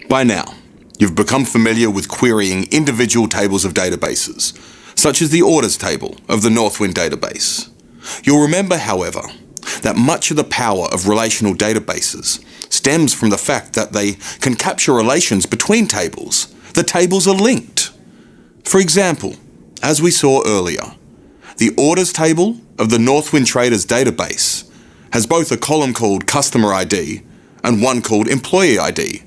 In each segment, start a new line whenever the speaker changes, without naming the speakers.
By now, you've become familiar with querying individual tables of databases, such as the orders table of the Northwind database. You'll remember, however, that much of the power of relational databases stems from the fact that they can capture relations between tables. The tables are linked. For example, as we saw earlier, the orders table of the Northwind Traders database has both a column called Customer ID and one called Employee ID,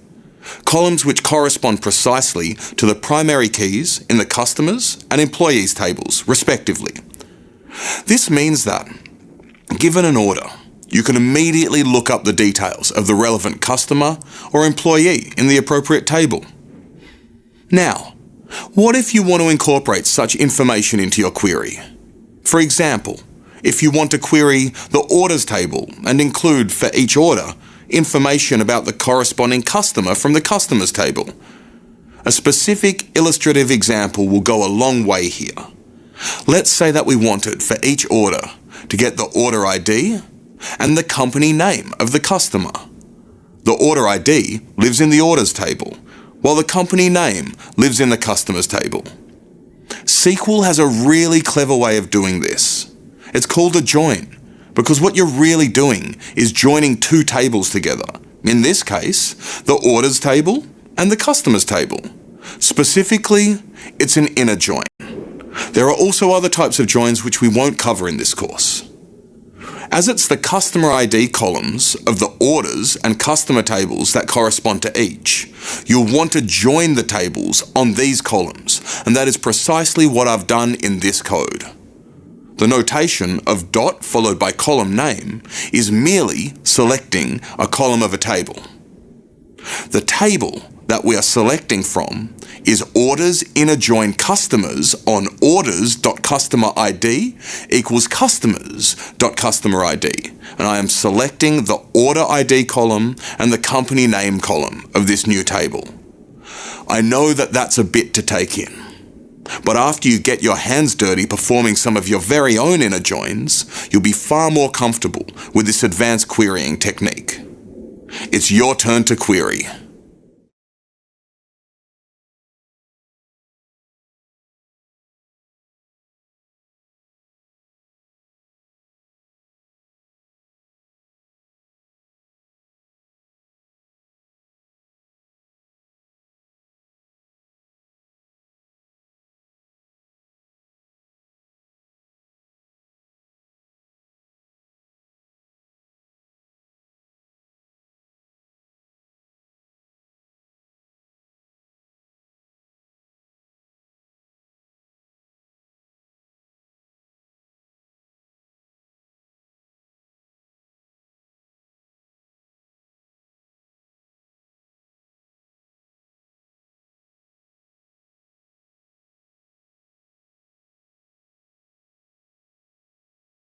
columns which correspond precisely to the primary keys in the customers and employees tables, respectively. This means that, given an order, you can immediately look up the details of the relevant customer or employee in the appropriate table. Now, what if you want to incorporate such information into your query? For example, if you want to query the orders table and include for each order information about the corresponding customer from the customers table. A specific illustrative example will go a long way here. Let's say that we wanted for each order to get the order ID and the company name of the customer. The order ID lives in the orders table, while the company name lives in the customers table. SQL has a really clever way of doing this. It's called a join, because what you're really doing is joining two tables together. In this case, the orders table and the customers table. Specifically, it's an inner join. There are also other types of joins which we won't cover in this course. As it's the customer ID columns of the orders and customer tables that correspond to each, you'll want to join the tables on these columns, and that is precisely what I've done in this code. The notation of dot followed by column name is merely selecting a column of a table. The table that we are selecting from is orders inner join customers on orders.customer_id equals customers.customer_id, and I am selecting the order ID column and the company name column of this new table. I know that that's a bit to take in, but after you get your hands dirty performing some of your very own inner joins, you'll be far more comfortable with this advanced querying technique. It's your turn to query.